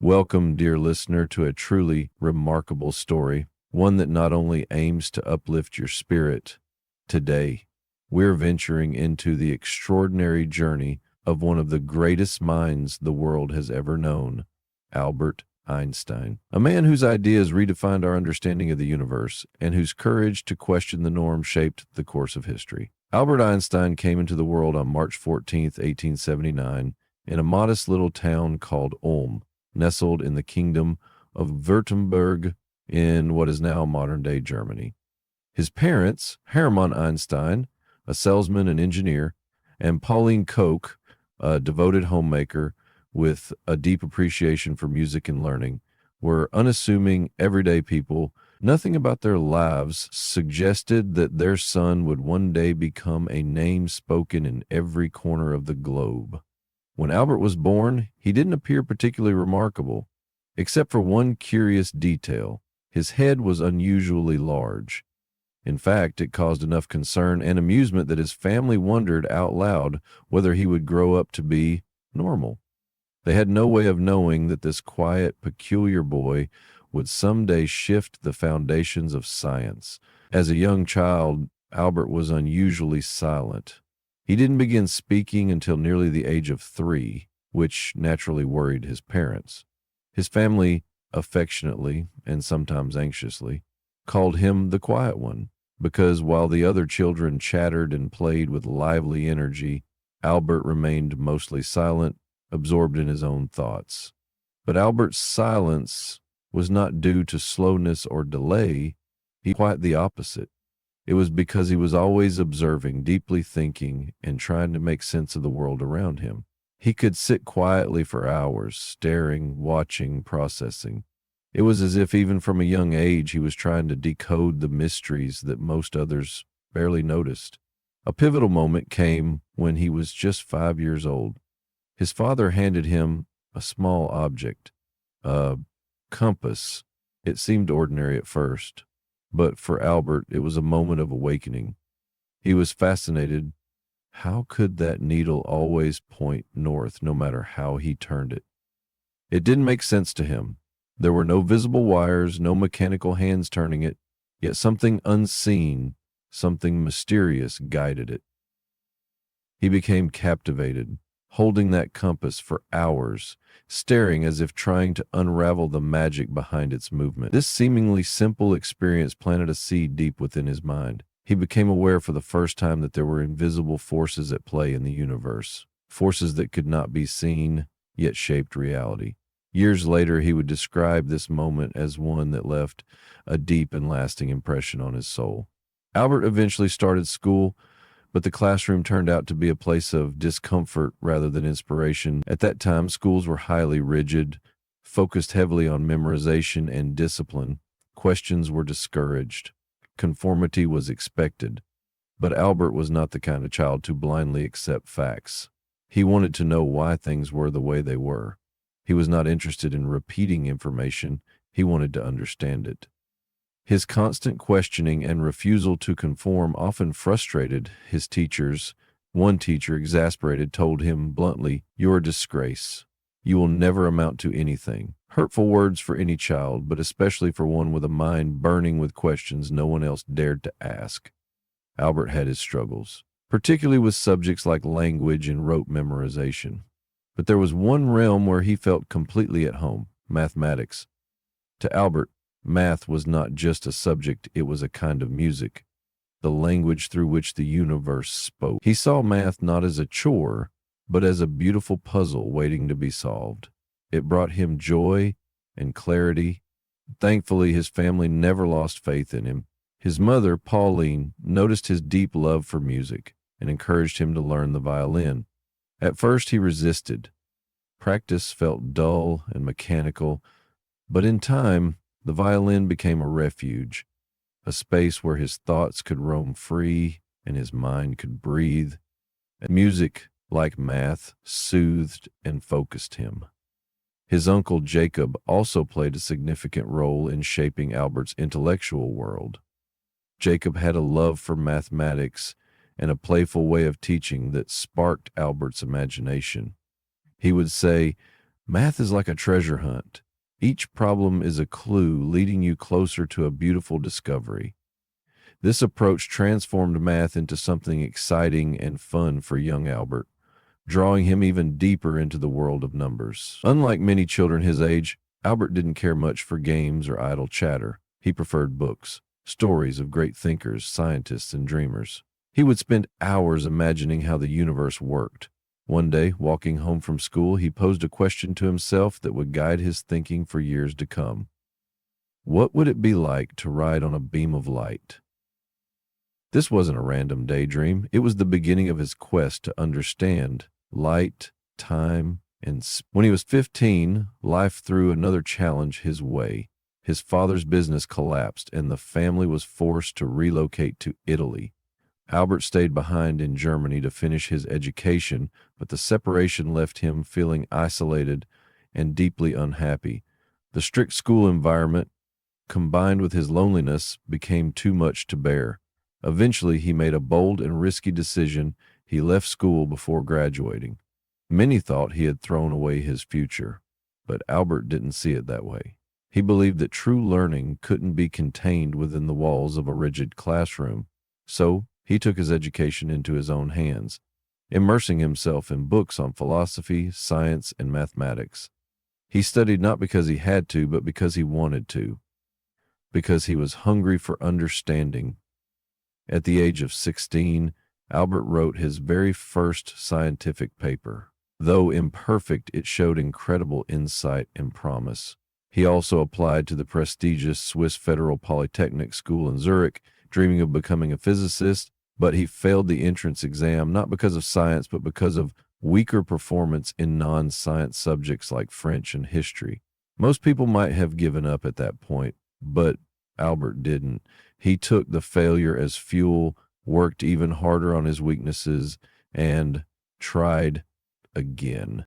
Welcome, dear listener, to a truly remarkable story, one that not only aims to uplift your spirit. Today, we're venturing into the extraordinary journey of one of the greatest minds the world has ever known, Albert Einstein, a man whose ideas redefined our understanding of the universe and whose courage to question the norm shaped the course of history. Albert Einstein came into the world on March 14th, 1879, in a modest little town called Ulm, nestled in the kingdom of Württemberg in what is now modern-day Germany. His parents, Hermann Einstein, a salesman and engineer, and Pauline Koch, a devoted homemaker with a deep appreciation for music and learning, were unassuming, everyday people. Nothing about their lives suggested that their son would one day become a name spoken in every corner of the globe. When Albert was born, he didn't appear particularly remarkable, except for one curious detail. His head was unusually large. In fact, it caused enough concern and amusement that his family wondered out loud whether he would grow up to be normal. They had no way of knowing that this quiet, peculiar boy would someday shift the foundations of science. As a young child, Albert was unusually silent. He didn't begin speaking until nearly the age of 3, which naturally worried his parents. His family affectionately, and sometimes anxiously, called him the quiet one, because while the other children chattered and played with lively energy, Albert remained mostly silent, absorbed in his own thoughts. But Albert's silence was not due to slowness or delay, quite the opposite. It was because he was always observing, deeply thinking, and trying to make sense of the world around him. He could sit quietly for hours, staring, watching, processing. It was as if even from a young age he was trying to decode the mysteries that most others barely noticed. A pivotal moment came when he was just 5 years old. His father handed him a small object, a compass. It seemed ordinary at first, but for Albert it was a moment of awakening. He was fascinated. How could that needle always point north no matter how he turned it? It didn't make sense to him. There were no visible wires, no mechanical hands turning it, yet something unseen, something mysterious guided it. He became captivated, holding that compass for hours, staring as if trying to unravel the magic behind its movement. This seemingly simple experience planted a seed deep within his mind. He became aware for the first time that there were invisible forces at play in the universe, forces that could not be seen, yet shaped reality. Years later, he would describe this moment as one that left a deep and lasting impression on his soul. Albert eventually started school, but the classroom turned out to be a place of discomfort rather than inspiration. At that time, schools were highly rigid, focused heavily on memorization and discipline. Questions were discouraged. Conformity was expected. But Albert was not the kind of child to blindly accept facts. He wanted to know why things were the way they were. He was not interested in repeating information. He wanted to understand it. His constant questioning and refusal to conform often frustrated his teachers. One teacher, exasperated, told him bluntly, "You're a disgrace. You will never amount to anything." Hurtful words for any child, but especially for one with a mind burning with questions no one else dared to ask. Albert had his struggles, particularly with subjects like language and rote memorization. But there was one realm where he felt completely at home: mathematics. To Albert, math was not just a subject, it was a kind of music, the language through which the universe spoke. He saw math not as a chore, but as a beautiful puzzle waiting to be solved. It brought him joy and clarity. Thankfully, his family never lost faith in him. His mother, Pauline, noticed his deep love for music and encouraged him to learn the violin. At first, he resisted. Practice felt dull and mechanical, but in time, the violin became a refuge, a space where his thoughts could roam free and his mind could breathe. And music, like math, soothed and focused him. His uncle Jacob also played a significant role in shaping Albert's intellectual world. Jacob had a love for mathematics and a playful way of teaching that sparked Albert's imagination. He would say, Math is like a treasure hunt. Each problem is a clue leading you closer to a beautiful discovery. This approach transformed math into something exciting and fun for young Albert, drawing him even deeper into the world of numbers. Unlike many children his age, Albert didn't care much for games or idle chatter. He preferred books, stories of great thinkers, scientists, and dreamers. He would spend hours imagining how the universe worked. One day, walking home from school, he posed a question to himself that would guide his thinking for years to come. What would it be like to ride on a beam of light? This wasn't a random daydream. It was the beginning of his quest to understand light, time, and when he was 15, life threw another challenge his way. His father's business collapsed, and the family was forced to relocate to Italy. Albert stayed behind in Germany to finish his education, but the separation left him feeling isolated and deeply unhappy. The strict school environment, combined with his loneliness, became too much to bear. Eventually, he made a bold and risky decision. He left school before graduating. Many thought he had thrown away his future, but Albert didn't see it that way. He believed that true learning couldn't be contained within the walls of a rigid classroom. So, he took his education into his own hands, immersing himself in books on philosophy, science, and mathematics. He studied not because he had to, but because he wanted to, because he was hungry for understanding. At the age of 16, Albert wrote his very first scientific paper. Though imperfect, it showed incredible insight and promise. He also applied to the prestigious Swiss Federal Polytechnic School in Zurich, dreaming of becoming a physicist, but he failed the entrance exam not because of science, but because of weaker performance in non-science subjects like French and history. Most people might have given up at that point, but Albert didn't. He took the failure as fuel, worked even harder on his weaknesses, and tried again.